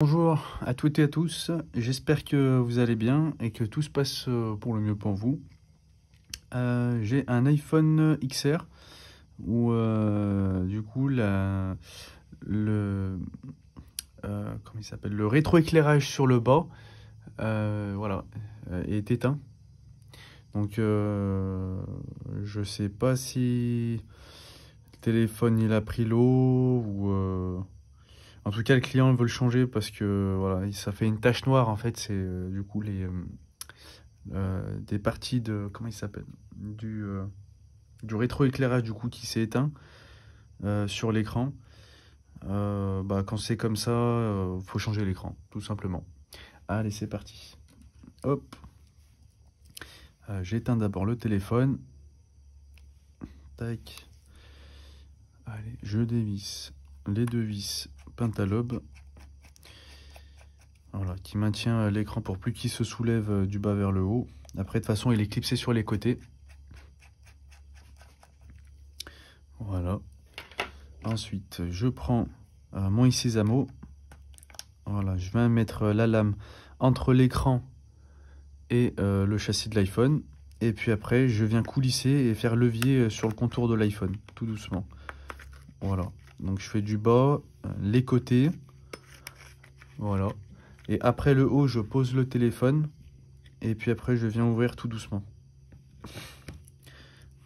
Bonjour à toutes et à tous, j'espère que vous allez bien et que tout se passe pour le mieux pour vous. J'ai un iPhone XR où du coup le, comment il s'appelle, le rétroéclairage sur le bas voilà, est éteint. Donc je sais pas si le téléphone il a pris l'eau ou... En tout cas, le client veut le changer parce que voilà, ça fait une tache noire en fait. C'est du coup des parties de comment il s'appelle du rétroéclairage du coup qui s'est éteint sur l'écran. Quand c'est comme ça, faut changer l'écran tout simplement. Allez, c'est parti. Hop, j'éteins d'abord le téléphone. Tac. Allez, je dévisse les deux vis pentalobe. Voilà, qui maintient l'écran pour plus qu'il se soulève du bas vers le haut. Après, de toute façon, il est clipsé sur les côtés. Voilà. Ensuite, je prends mon Isizamo. Voilà, je viens mettre la lame entre l'écran et le châssis de l'iPhone. Et puis après, je viens coulisser et faire levier sur le contour de l'iPhone, tout doucement. Voilà. Donc, je fais du bas, les côtés. Voilà. Et après le haut, je pose le téléphone. Et puis après, je viens ouvrir tout doucement.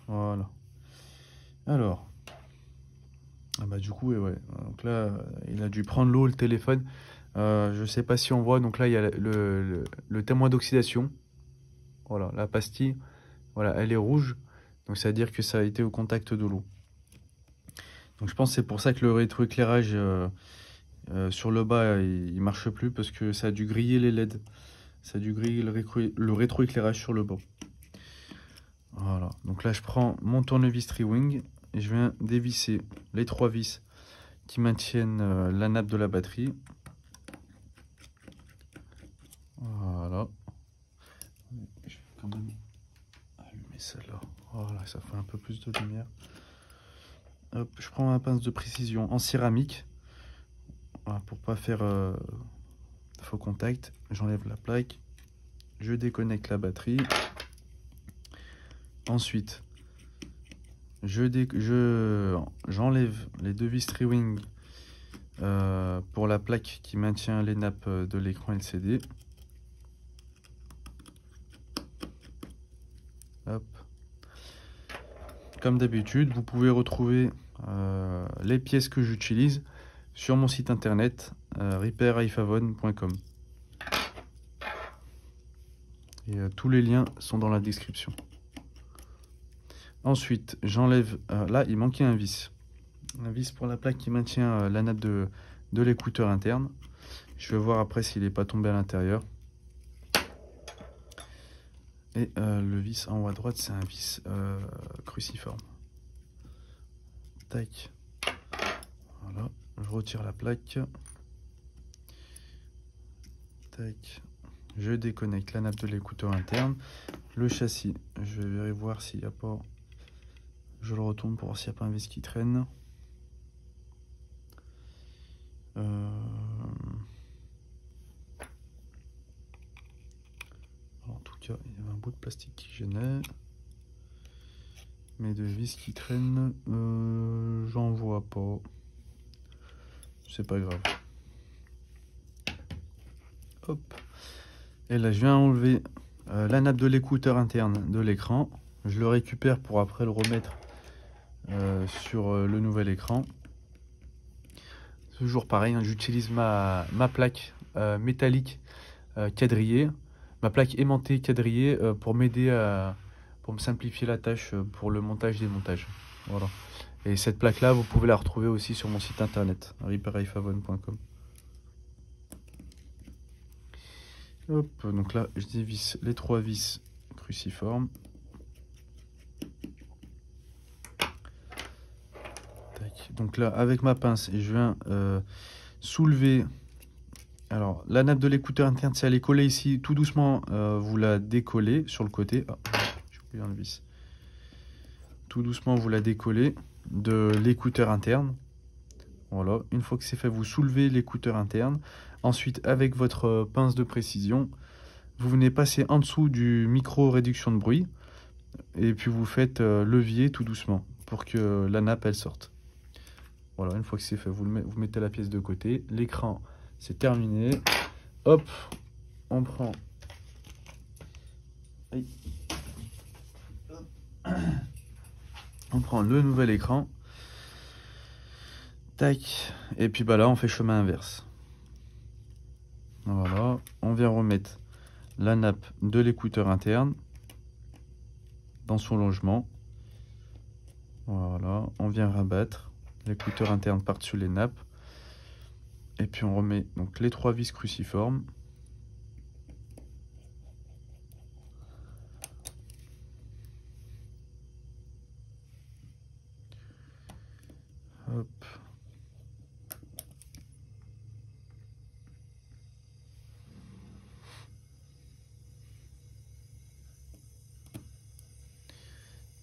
Voilà. Alors. Du coup, ouais. Donc là, il a dû prendre l'eau, le téléphone. Je sais pas si on voit. Donc là, il y a le témoin d'oxydation. Voilà, la pastille. Voilà, elle est rouge. Donc ça veut dire que ça a été au contact de l'eau. Donc je pense que c'est pour ça que le rétroéclairage sur le bas, il marche plus. Parce que ça a dû griller les LED. Ça a dû griller le rétroéclairage sur le bas. Voilà. Donc là, je prends mon tournevis Tri-Wing. Et je viens dévisser les trois vis qui maintiennent la nappe de la batterie. Voilà. Je vais quand même allumer celle-là. Voilà, ça fait un peu plus de lumière. Hop, je prends ma pince de précision en céramique. Voilà, pour pas faire faux contact. J'enlève la plaque. Je déconnecte la batterie. Ensuite, j'enlève les deux vis Tri-Wing pour la plaque qui maintient les nappes de l'écran LCD. Hop. Comme d'habitude, vous pouvez retrouver les pièces que j'utilise sur mon site internet repairiphone.com. Et tous les liens sont dans la description. Ensuite, j'enlève... là, il manquait un vis. Un vis pour la plaque qui maintient la nappe de l'écouteur interne. Je vais voir après s'il n'est pas tombé à l'intérieur. Et le vis en haut à droite, c'est un vis cruciforme. Tac. Voilà. Je retire la plaque. Tac. Je déconnecte la nappe de l'écouteur interne. Le châssis, je vais voir s'il n'y a pas... Je le retourne pour voir s'il n'y a pas un vis qui traîne. En tout cas, il y avait un bout de plastique qui gênait. Mais de vis qui traînent, j'en vois pas. C'est pas grave. Hop. Et là, je viens enlever la nappe de l'écouteur interne de l'écran. Je le récupère pour après le remettre sur le nouvel écran. Toujours pareil, hein, j'utilise ma plaque métallique quadrillée, ma plaque aimantée quadrillée pour m'aider pour me simplifier la tâche pour le montage et démontage. Voilà. Et cette plaque là, vous pouvez la retrouver aussi sur mon site internet repairiphone.com. Hop, donc là, je dévisse les trois vis cruciformes. Donc là, avec ma pince, je viens soulever. Alors, la nappe de l'écouteur interne, si elle est collée ici, tout doucement, vous la décollez sur le côté. Ah, j'ai oublié un vis. Tout doucement, vous la décollez de l'écouteur interne. Voilà, une fois que c'est fait, vous soulevez l'écouteur interne. Ensuite, avec votre pince de précision, vous venez passer en dessous du micro réduction de bruit. Et puis vous faites levier tout doucement pour que la nappe elle sorte. Voilà, une fois que c'est fait, vous mettez la pièce de côté. L'écran, c'est terminé. Hop, on prend... Aïe. On prend le nouvel écran. Tac. Et puis bah là, on fait chemin inverse. Voilà, on vient remettre la nappe de l'écouteur interne dans son logement. Voilà, on vient rabattre l'écouteur interne par-dessus les nappes. Et puis on remet donc les 3 vis cruciformes. Hop.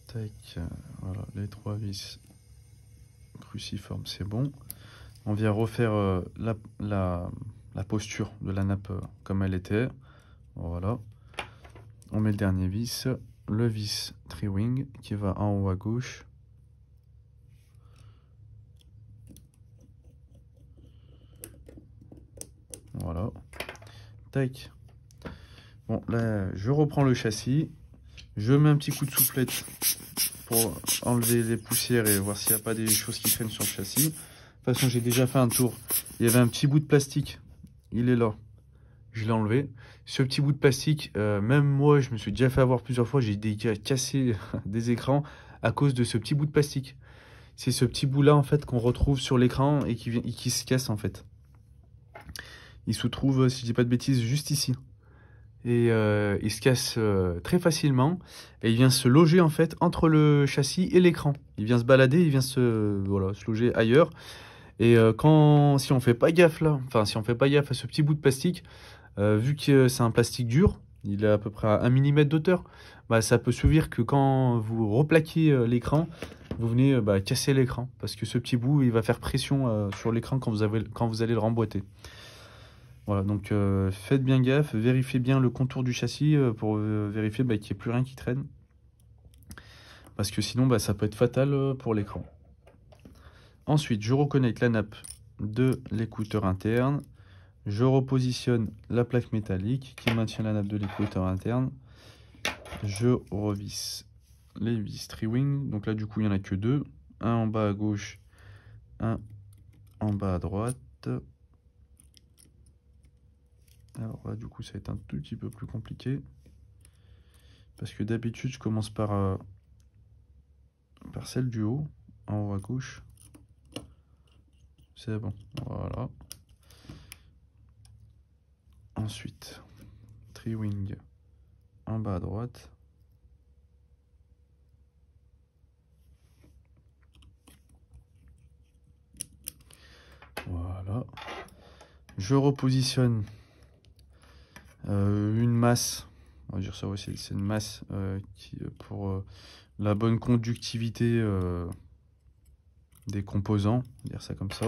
Tac, voilà, les 3 vis cruciformes, c'est bon. On vient refaire la posture de la nappe comme elle était. Voilà. On met le dernier vis, le vis tri-wing qui va en haut à gauche. Voilà. Tac. Bon, là, je reprends le châssis. Je mets un petit coup de soufflette pour enlever les poussières et voir s'il n'y a pas des choses qui traînent sur le châssis. De toute façon, j'ai déjà fait un tour. Il y avait un petit bout de plastique. Il est là. Je l'ai enlevé. Ce petit bout de plastique, même moi, je me suis déjà fait avoir plusieurs fois. J'ai déjà cassé des écrans à cause de ce petit bout de plastique. C'est ce petit bout-là, en fait, qu'on retrouve sur l'écran et qui se casse, en fait. Il se trouve, si je dis pas de bêtises, juste ici. Et il se casse très facilement. Et il vient se loger, en fait, entre le châssis et l'écran. Il vient se balader, il vient se loger ailleurs. Et si on fait pas gaffe là, enfin si on fait pas gaffe à ce petit bout de plastique, vu que c'est un plastique dur, il est à peu près à 1 mm d'auteur, bah, ça peut suffire que quand vous replaquez l'écran, vous venez casser l'écran. Parce que ce petit bout, il va faire pression sur l'écran quand vous allez le remboîter. Voilà, donc faites bien gaffe, vérifiez bien le contour du châssis pour vérifier qu'il n'y ait plus rien qui traîne. Parce que sinon, ça peut être fatal pour l'écran. Ensuite, je reconnecte la nappe de l'écouteur interne. Je repositionne la plaque métallique qui maintient la nappe de l'écouteur interne. Je revisse les vis tri-wing. Donc là, du coup, il n'y en a que 2. Un en bas à gauche, un en bas à droite. Alors là, du coup, ça va être un tout petit peu plus compliqué. Parce que d'habitude, je commence par celle du haut, en haut à gauche. C'est bon, voilà. Ensuite, tri-wing en bas à droite. Voilà. Je repositionne une masse. On va dire ça aussi, c'est une masse pour la bonne conductivité des composants, on va dire ça comme ça.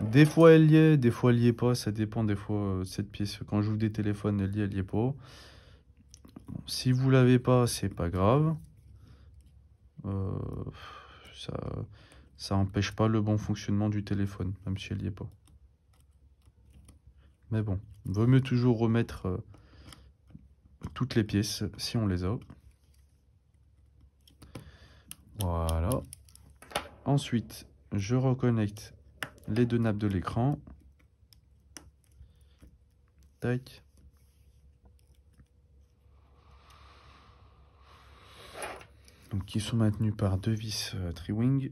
Des fois elle y est, des fois elle y est pas, ça dépend. Des fois cette pièce, quand j'ouvre des téléphones, elle y est pas. Bon, si vous l'avez pas, c'est pas grave. Ça empêche pas le bon fonctionnement du téléphone, même si elle y est pas. Mais bon, vaut mieux toujours remettre toutes les pièces si on les a. Voilà. Ensuite, je reconnecte les 2 nappes de l'écran. Tac. Donc, qui sont maintenus par 2 vis tri-wing.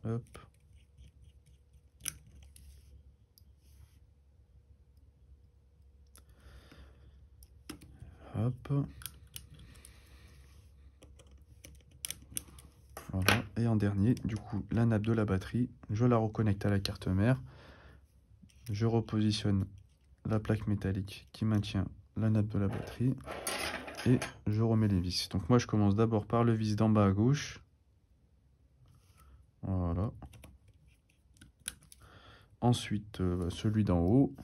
Hop. Hop. Voilà. Et en dernier, du coup, la nappe de la batterie, je la reconnecte à la carte mère. Je repositionne la plaque métallique qui maintient la nappe de la batterie. et je remets les vis. Donc moi je commence d'abord par le vis d'en bas à gauche. Voilà. Ensuite celui d'en haut.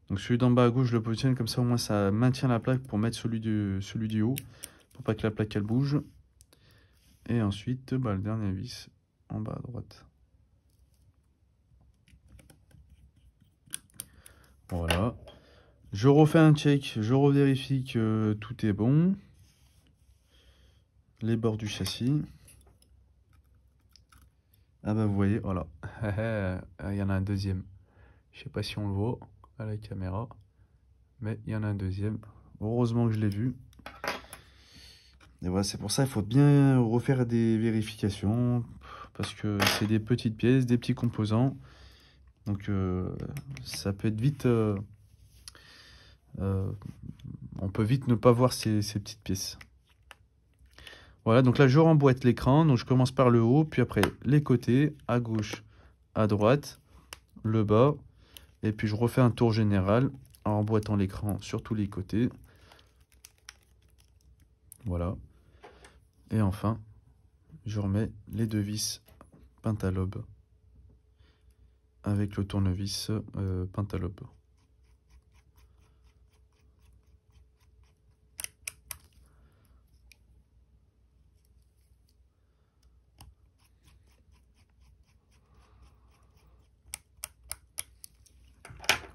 Donc celui d'en bas à gauche je le positionne comme ça, au moins ça maintient la plaque pour mettre celui du haut, pour pas que la plaque elle bouge. Et ensuite le dernier vis en bas à droite. Voilà. Je refais un check, je revérifie que tout est bon. Les bords du châssis. Ah bah vous voyez, voilà. Il y en a un deuxième. Je sais pas si on le voit à la caméra, mais il y en a un deuxième. Heureusement que je l'ai vu. Et voilà, c'est pour ça qu'il faut bien refaire des vérifications, parce que c'est des petites pièces, des petits composants. Donc ça peut être vite... on peut vite ne pas voir ces petites pièces. Voilà, donc là je remboîte l'écran, donc je commence par le haut, puis après les côtés, à gauche, à droite, le bas, et puis je refais un tour général en emboîtant l'écran sur tous les côtés. Voilà. Et enfin, je remets les deux vis pentalobe avec le tournevis pentalobe.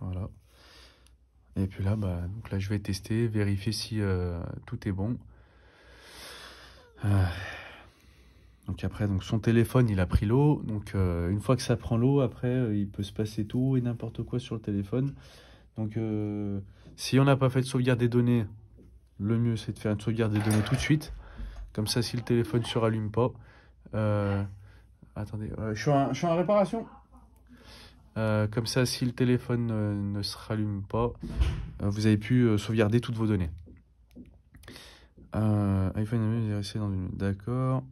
Voilà. Et puis là, donc là, je vais tester, vérifier si tout est bon. Donc après, donc son téléphone, il a pris l'eau. Donc une fois que ça prend l'eau, après, il peut se passer tout et n'importe quoi sur le téléphone. Donc si on n'a pas fait de sauvegarde des données, le mieux c'est de faire une sauvegarde des données tout de suite. Comme ça, si le téléphone ne se rallume pas... attendez, je suis en réparation. Comme ça, si le téléphone ne se rallume pas, vous avez pu sauvegarder toutes vos données. iPhone est resté dans une... D'accord.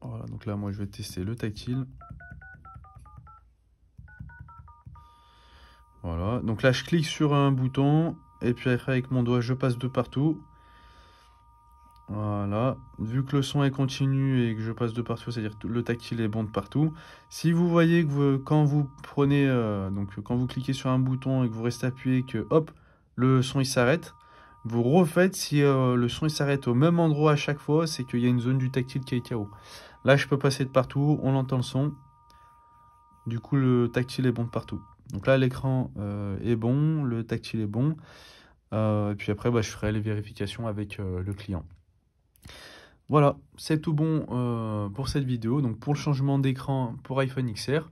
Voilà, donc là, moi, je vais tester le tactile. Voilà, donc là, je clique sur un bouton, et puis après, avec mon doigt, je passe de partout. Voilà, vu que le son est continu et que je passe de partout, c'est-à-dire que le tactile est bon de partout. Si vous voyez que quand vous prenez, donc quand vous cliquez sur un bouton et que vous restez appuyé, que hop, le son il s'arrête, vous refaites. Si le son il s'arrête au même endroit à chaque fois, c'est qu'il y a une zone du tactile qui est KO. Là, je peux passer de partout, on entend le son. Du coup, le tactile est bon de partout. Donc là, l'écran est bon, le tactile est bon. Et puis après, je ferai les vérifications avec le client. Voilà, c'est tout bon pour cette vidéo. Donc pour le changement d'écran pour iPhone XR.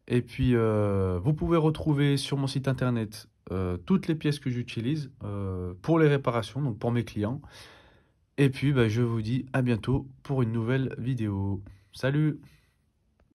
Et puis vous pouvez retrouver sur mon site internet toutes les pièces que j'utilise pour les réparations, donc pour mes clients. Et puis je vous dis à bientôt pour une nouvelle vidéo. Salut!